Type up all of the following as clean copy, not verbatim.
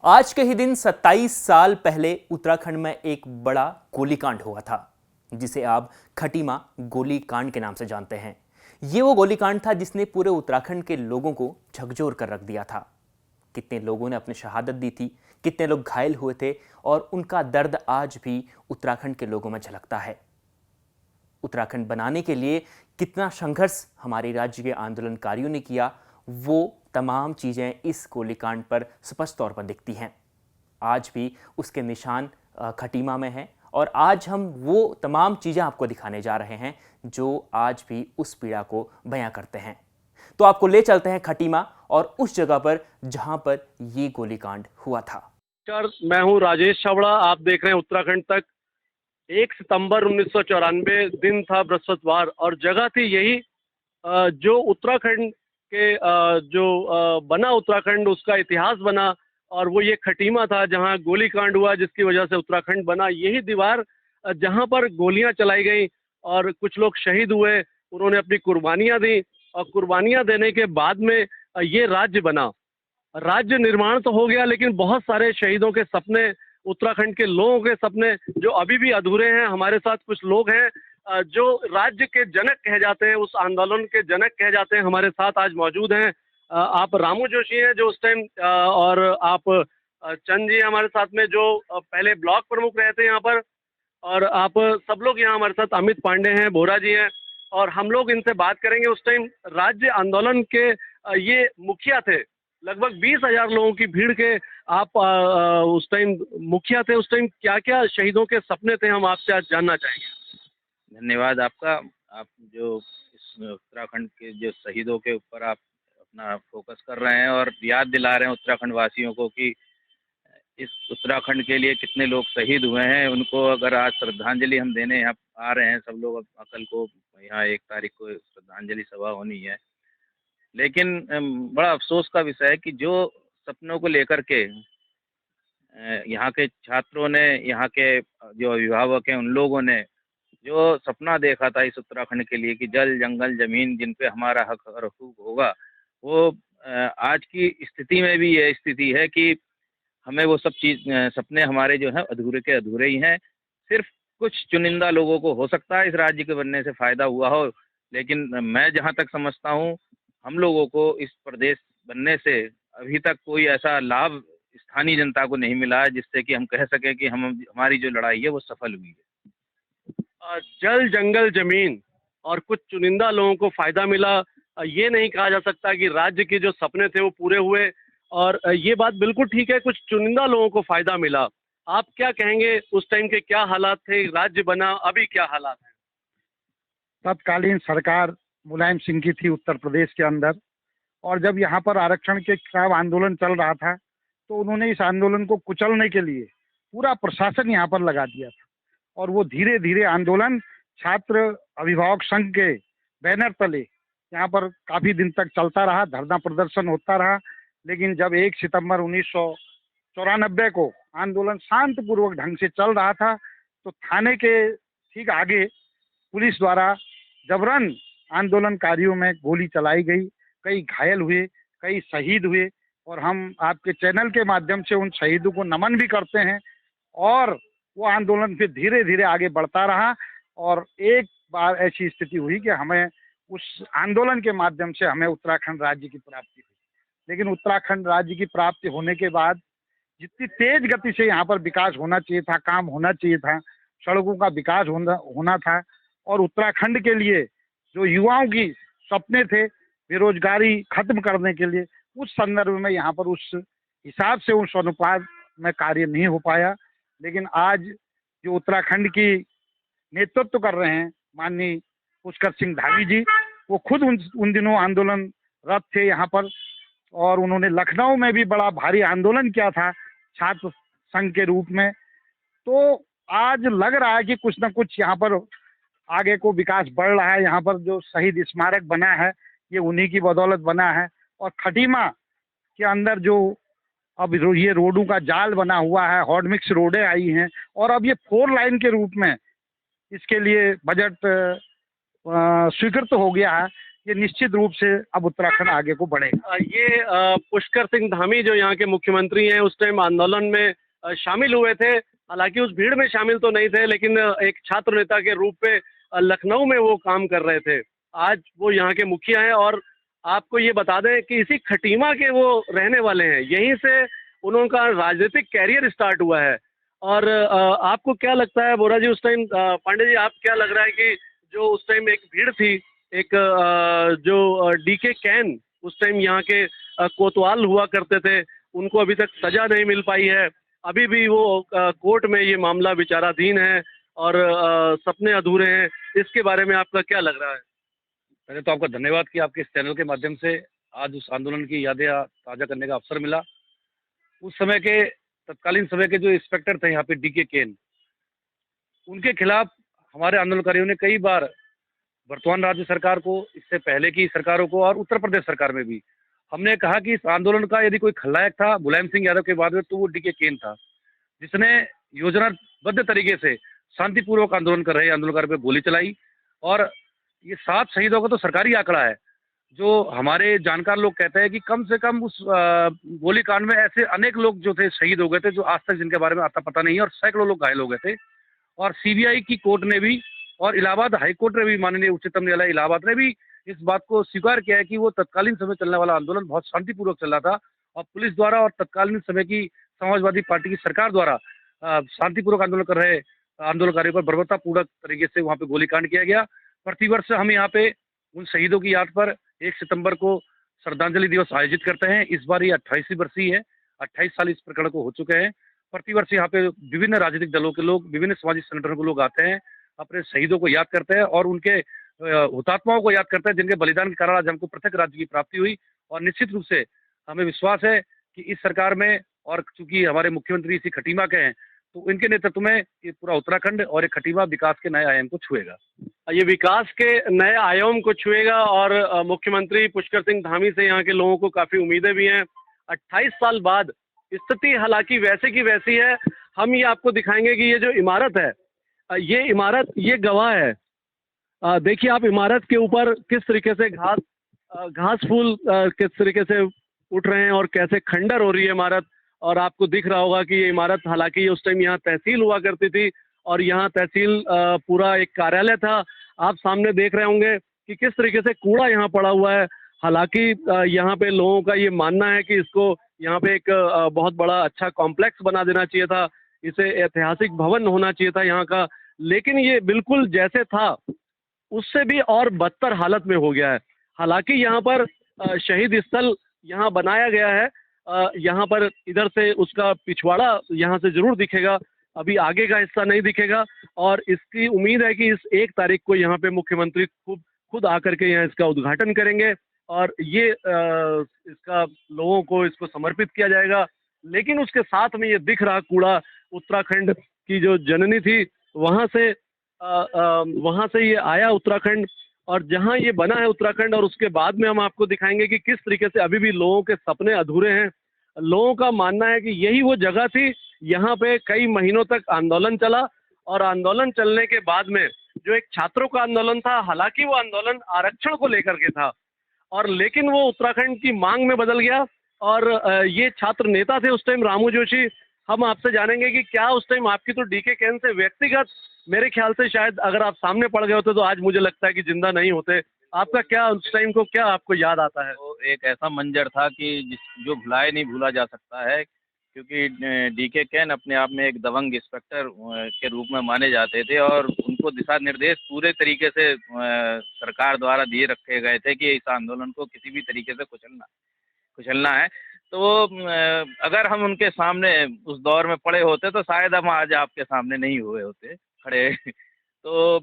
आज के ही दिन 27 साल पहले उत्तराखंड में एक बड़ा गोलीकांड हुआ था, जिसे आप खटीमा गोलीकांड के नाम से जानते हैं। ये वो गोलीकांड था जिसने पूरे उत्तराखंड के लोगों को झकझोर कर रख दिया था। कितने लोगों ने अपनी शहादत दी थी, कितने लोग घायल हुए थे और उनका दर्द आज भी उत्तराखंड के लोगों में झलकता है। उत्तराखंड बनाने के लिए कितना संघर्ष हमारे राज्य के आंदोलनकारियों ने किया, वो तमाम चीज़ें इस गोलीकांड पर स्पष्ट तौर पर दिखती हैं। आज भी उसके निशान खटीमा में हैं और आज हम वो तमाम चीज़ें आपको दिखाने जा रहे हैं जो आज भी उस पीड़ा को बयां करते हैं। तो आपको ले चलते हैं खटीमा और उस जगह पर जहां पर ये गोलीकांड हुआ था। मैं हूं राजेश छाबड़ा। आप देख रहे हैं उत्तराखंड तक। 1 सितंबर 1994 दिन था, बृहस्पतिवार, और जगह थी यही जो उत्तराखंड के जो बना उत्तराखंड, उसका इतिहास बना, और वो ये खटीमा था जहां गोलीकांड हुआ, जिसकी वजह से उत्तराखंड बना। यही दीवार जहां पर गोलियां चलाई गई और कुछ लोग शहीद हुए, उन्होंने अपनी कुर्बानियां दी, और कुर्बानियां देने के बाद में ये राज्य बना। राज्य निर्माण तो हो गया, लेकिन बहुत सारे शहीदों के सपने, उत्तराखंड के लोगों के सपने जो अभी भी अधूरे हैं। हमारे साथ कुछ लोग हैं जो राज्य के जनक कहे जाते हैं, उस आंदोलन के जनक कहे जाते हैं, हमारे साथ आज मौजूद हैं। आप रामू जोशी हैं जो उस टाइम, और आप चंद जी हमारे साथ में जो पहले ब्लॉक प्रमुख रहे थे यहाँ पर, और आप सब लोग यहाँ हमारे साथ, अमित पांडे हैं, बोरा जी हैं, और हम लोग इनसे बात करेंगे। उस टाइम राज्य आंदोलन के ये मुखिया थे, लगभग 20,000 लोगों की भीड़ के आप उस टाइम मुखिया थे। उस टाइम क्या क्या शहीदों के सपने थे, हम आपसे आज जानना चाहेंगे। धन्यवाद आपका। आप जो इस उत्तराखंड के जो शहीदों के ऊपर आप अपना फोकस कर रहे हैं और याद दिला रहे हैं उत्तराखंड वासियों को कि इस उत्तराखंड के लिए कितने लोग शहीद हुए हैं, उनको अगर आज श्रद्धांजलि हम देने यहाँ आ रहे हैं सब लोग। कल को यहाँ 1 तारीख को श्रद्धांजलि सभा होनी है, लेकिन बड़ा अफसोस का विषय है कि जो सपनों को लेकर के यहाँ के छात्रों ने, यहाँ के जो अभिभावक हैं, उन लोगों ने जो सपना देखा था इस उत्तराखंड के लिए कि जल जंगल जमीन जिन पे हमारा हक और हुकूक होगा, वो आज की स्थिति में भी ये स्थिति है कि हमें वो सब सपने हमारे जो हैं अधूरे के अधूरे ही हैं। सिर्फ कुछ चुनिंदा लोगों को हो सकता है इस राज्य के बनने से फ़ायदा हुआ हो, लेकिन मैं जहाँ तक समझता हूँ हम लोगों को इस प्रदेश बनने से अभी तक कोई ऐसा लाभ स्थानीय जनता को नहीं मिला है जिससे कि हम कह सकें कि हमारी जो लड़ाई है वो सफल हुई है। जल जंगल जमीन और कुछ चुनिंदा लोगों को फायदा मिला, ये नहीं कहा जा सकता कि राज्य के जो सपने थे वो पूरे हुए। और ये बात बिल्कुल ठीक है, कुछ चुनिंदा लोगों को फायदा मिला। आप क्या कहेंगे, उस टाइम के क्या हालात थे, राज्य बना, अभी क्या हालात हैं? तत्कालीन सरकार मुलायम सिंह की थी उत्तर प्रदेश के अंदर, और जब यहाँ पर आरक्षण के खिलाफ आंदोलन चल रहा था तो उन्होंने इस आंदोलन को कुचलने के लिए पूरा प्रशासन यहाँ पर लगा दिया था, और वो धीरे धीरे आंदोलन छात्र अभिभावक संघ के बैनर तले यहाँ पर काफी दिन तक चलता रहा, धरना प्रदर्शन होता रहा। लेकिन जब 1 सितंबर 1994 को आंदोलन शांतिपूर्वक ढंग से चल रहा था तो थाने के ठीक आगे पुलिस द्वारा जबरन आंदोलनकारियों में गोली चलाई गई, कई घायल हुए, कई शहीद हुए, और हम आपके चैनल के माध्यम से उन शहीदों को नमन भी करते हैं। और वो आंदोलन फिर धीरे धीरे आगे बढ़ता रहा, और एक बार ऐसी स्थिति हुई कि हमें उस आंदोलन के माध्यम से हमें उत्तराखंड राज्य की प्राप्ति हुई। लेकिन उत्तराखंड राज्य की प्राप्ति होने के बाद जितनी तेज गति से यहाँ पर विकास होना चाहिए था, काम होना चाहिए था, सड़कों का विकास होना था, और उत्तराखंड के लिए जो युवाओं की सपने थे बेरोजगारी खत्म करने के लिए, उस संदर्भ में यहाँ पर उस हिसाब से उस अनुपात में कार्य नहीं हो पाया। लेकिन आज जो उत्तराखंड की नेतृत्व कर रहे हैं माननीय पुष्कर सिंह धामी जी, वो खुद उन दिनों आंदोलनरत थे यहाँ पर, और उन्होंने लखनऊ में भी बड़ा भारी आंदोलन किया था छात्र संघ के रूप में। तो आज लग रहा है कि कुछ न कुछ यहाँ पर आगे को विकास बढ़ रहा है। यहाँ पर जो शहीद स्मारक बना है ये उन्हीं की बदौलत बना है, और खटीमा के अंदर जो अब ये रोडों का जाल बना हुआ है, हॉट मिक्स रोडें आई हैं, और अब ये 4 लाइन के रूप में इसके लिए बजट स्वीकृत हो गया है। ये निश्चित रूप से अब उत्तराखंड आगे को बढ़ेगा। ये पुष्कर सिंह धामी जो यहाँ के मुख्यमंत्री हैं उस टाइम आंदोलन में शामिल हुए थे। हालांकि उस भीड़ में शामिल तो नहीं थे, लेकिन एक छात्र नेता के रूप में लखनऊ में वो काम कर रहे थे। आज वो यहाँ के मुखिया हैं और आपको ये बता दें कि इसी खटीमा के वो रहने वाले हैं। यहीं से उनका राजनीतिक कैरियर स्टार्ट हुआ है। और आपको क्या लगता है बोरा जी, उस टाइम पांडे जी, आप क्या लग रहा है कि जो उस टाइम एक भीड़ थी, एक जो डीके कैन उस टाइम यहाँ के कोतवाल हुआ करते थे, उनको अभी तक सजा नहीं मिल पाई है। अभी भी वो कोर्ट में ये मामला विचाराधीन है और सपने अधूरे हैं। इसके बारे में आपका क्या लग रहा है? पहले तो आपका धन्यवाद कि आपके इस चैनल के माध्यम से आज उस आंदोलन की यादें ताज़ा करने का अवसर मिला। उस समय के तत्कालीन समय के जो इंस्पेक्टर थे यहाँ पे डीके केन, उनके खिलाफ हमारे आंदोलनकारियों ने कई बार वर्तमान राज्य सरकार को, इससे पहले की सरकारों को और उत्तर प्रदेश सरकार में भी हमने कहा कि इस आंदोलन का यदि कोई खलनायक था मुलायम सिंह यादव के बाद में, तो वो डीके केन था, जिसने योजनाबद्ध तरीके से शांतिपूर्वक आंदोलन कर रहे आंदोलनकारियों पर गोली चलाई। और ये 7 शहीदों का तो सरकारी आंकड़ा है। जो हमारे जानकार लोग कहते हैं कि कम से कम उस गोलीकांड में ऐसे अनेक लोग जो थे शहीद हो गए थे, जो आज तक जिनके बारे में आता पता नहीं है, और सैकड़ों लोग घायल हो गए थे। और सीबीआई की कोर्ट ने भी और इलाहाबाद हाई कोर्ट ने भी, माननीय उच्चतम न्यायालय इलाहाबाद ने भी इस बात को स्वीकार किया है कि वो तत्कालीन समय चलने वाला आंदोलन बहुत शांतिपूर्वक चल रहा था और पुलिस द्वारा और तत्कालीन समय की समाजवादी पार्टी की सरकार द्वारा शांतिपूर्वक आंदोलन कर रहे आंदोलनकारियों पर बर्बरतापूर्वक तरीके से वहाँ पे गोलीकांड किया गया। प्रतिवर्ष हम यहाँ पे उन शहीदों की याद पर 1 सितंबर को श्रद्धांजलि दिवस आयोजित करते हैं। इस बार ये 28वीं बरसी है। 28 साल इस प्रकरण को हो चुके हैं। प्रतिवर्ष यहाँ पे विभिन्न राजनीतिक दलों के लोग, विभिन्न सामाजिक संगठनों के लोग आते हैं, अपने शहीदों को याद करते हैं और उनके हुतात्माओं को याद करते हैं, जिनके बलिदान के कारण आज हमको पृथक राज्य की प्राप्ति हुई। और निश्चित रूप से हमें विश्वास है कि इस सरकार में, और चूंकि हमारे मुख्यमंत्री इसी खटीमा के हैं, तो इनके नेतृत्व में ये पूरा उत्तराखंड और एक खटीमा विकास के नए आयाम को छुएगा। ये विकास के नए आयाम को छुएगा और मुख्यमंत्री पुष्कर सिंह धामी से यहाँ के लोगों को काफ़ी उम्मीदें भी हैं। 28 साल बाद स्थिति हालांकि वैसे की वैसी है। हम ये आपको दिखाएंगे कि ये जो इमारत है, ये इमारत ये गवाह है। देखिए आप इमारत के ऊपर किस तरीके से घास फूल किस तरीके से उठ रहे हैं और कैसे खंडर हो रही है इमारत। और आपको दिख रहा होगा कि ये इमारत, हालांकि उस टाइम यहाँ तहसील हुआ करती थी और यहाँ तहसील पूरा एक कार्यालय था। आप सामने देख रहे होंगे कि किस तरीके से कूड़ा यहाँ पड़ा हुआ है। हालांकि यहाँ पे लोगों का ये मानना है कि इसको यहाँ पे एक बहुत बड़ा अच्छा कॉम्प्लेक्स बना देना चाहिए था, इसे ऐतिहासिक भवन होना चाहिए था यहाँ का, लेकिन ये बिल्कुल जैसे था उससे भी और बदतर हालत में हो गया है। हालांकि यहाँ पर शहीद स्थल यहाँ बनाया गया है। यहाँ पर इधर से उसका पिछवाड़ा यहाँ से जरूर दिखेगा, अभी आगे का हिस्सा नहीं दिखेगा। और इसकी उम्मीद है कि इस 1 तारीख को यहाँ पे मुख्यमंत्री खुद आकर के यहाँ इसका उद्घाटन करेंगे और ये इसका लोगों को इसको समर्पित किया जाएगा। लेकिन उसके साथ में ये दिख रहा कूड़ा उत्तराखंड की जो जननी थी वहाँ से ये आया उत्तराखंड, और जहाँ ये बना है उत्तराखंड। और उसके बाद में हम आपको दिखाएंगे कि किस तरीके से अभी भी लोगों के सपने अधूरे हैं। लोगों का मानना है कि यही वो जगह थी, यहाँ पे कई महीनों तक आंदोलन चला और आंदोलन चलने के बाद में जो एक छात्रों का आंदोलन था, हालांकि वो आंदोलन आरक्षण को लेकर के था, और लेकिन वो उत्तराखंड की मांग में बदल गया। और ये छात्र नेता थे उस टाइम रामू जोशी। हम आपसे जानेंगे कि क्या उस टाइम आपकी तो डीके कैन से व्यक्तिगत, मेरे ख्याल से शायद अगर आप सामने पड़ गए होते तो आज मुझे लगता है कि जिंदा नहीं होते। आपका क्या उस टाइम को क्या आपको याद आता है? तो एक ऐसा मंजर था कि जो भुलाए नहीं भूला जा सकता है, क्योंकि डीके कैन अपने आप में एक दबंग इंस्पेक्टर के रूप में माने जाते थे और उनको दिशा निर्देश पूरे तरीके से सरकार द्वारा दिए रखे गए थे कि इस आंदोलन को किसी भी तरीके से कुचलना है। तो अगर हम उनके सामने उस दौर में पड़े होते तो शायद हम आज आपके सामने नहीं हुए होते खड़े। तो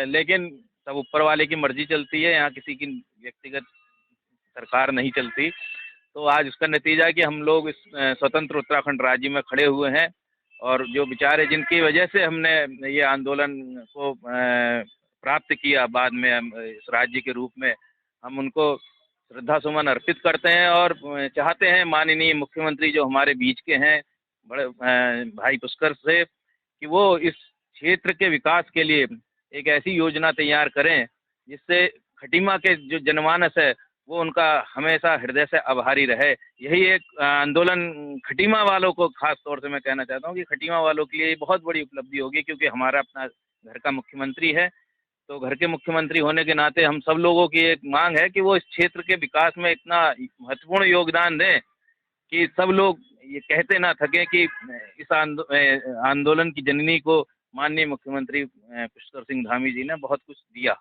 लेकिन सब ऊपर वाले की मर्जी चलती है, यहाँ किसी की व्यक्तिगत सरकार नहीं चलती। तो आज उसका नतीजा है कि हम लोग इस स्वतंत्र उत्तराखंड राज्य में खड़े हुए हैं, और जो बेचारे जिनकी वजह से हमने ये आंदोलन को प्राप्त किया बाद में इस राज्य के रूप में, हम उनको श्रद्धा सुमन अर्पित करते हैं और चाहते हैं माननीय मुख्यमंत्री जो हमारे बीच के हैं बड़े भाई पुष्कर से, कि वो इस क्षेत्र के विकास के लिए एक ऐसी योजना तैयार करें जिससे खटीमा के जो जनमानस है वो उनका हमेशा हृदय से आभारी रहे। यही एक आंदोलन खटीमा वालों को खास तौर से मैं कहना चाहता हूँ कि खटीमा वालों के लिए ये बहुत बड़ी उपलब्धि होगी, क्योंकि हमारा अपना घर का मुख्यमंत्री है। तो घर के मुख्यमंत्री होने के नाते हम सब लोगों की एक मांग है कि वो इस क्षेत्र के विकास में इतना महत्वपूर्ण योगदान दें कि सब लोग ये कहते ना थके कि इस आंदोलन की जननी को माननीय मुख्यमंत्री पुष्कर सिंह धामी जी ने बहुत कुछ दिया।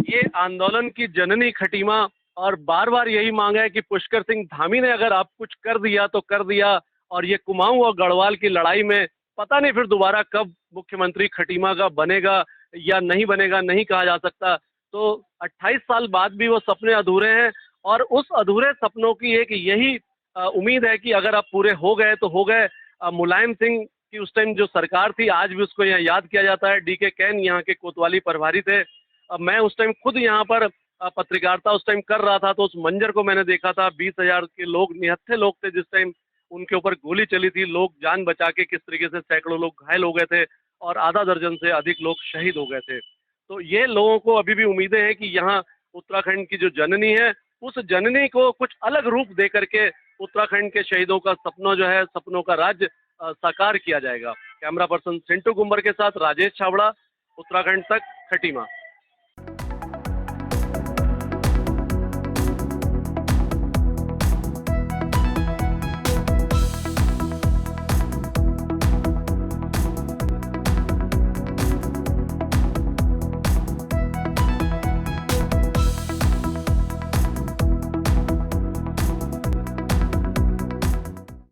ये आंदोलन की जननी खटीमा, और बार बार यही मांग है कि पुष्कर सिंह धामी ने अगर आप कुछ कर दिया तो कर दिया, और ये कुमाऊं और गढ़वाल की लड़ाई में पता नहीं फिर दोबारा कब मुख्यमंत्री खटीमा का बनेगा या नहीं बनेगा, नहीं कहा जा सकता। तो 28 साल बाद भी वो सपने अधूरे हैं, और उस अधूरे सपनों की एक यही उम्मीद है कि अगर आप पूरे हो गए तो हो गए। मुलायम सिंह की उस टाइम जो सरकार थी, आज भी उसको यहाँ याद किया जाता है। डीके कैन यहाँ के कोतवाली प्रभारी थे। मैं उस टाइम खुद यहाँ पर पत्रकारिता उस टाइम कर रहा था, तो उस मंजर को मैंने देखा था। 20,000 के लोग, निहत्थे लोग थे जिस टाइम उनके ऊपर गोली चली थी। लोग जान बचा के किस तरीके से, सैकड़ों लोग घायल हो गए थे और आधा दर्जन से अधिक लोग शहीद हो गए थे। तो ये लोगों को अभी भी उम्मीदें हैं कि यहाँ उत्तराखंड की जो जननी है, उस जननी को कुछ अलग रूप दे करके उत्तराखंड के शहीदों का सपना जो है, सपनों का राज्य साकार किया जाएगा। कैमरा पर्सन सिंटू गुम्बर के साथ राजेश छाबड़ा, उत्तराखंड तक, खटीमा।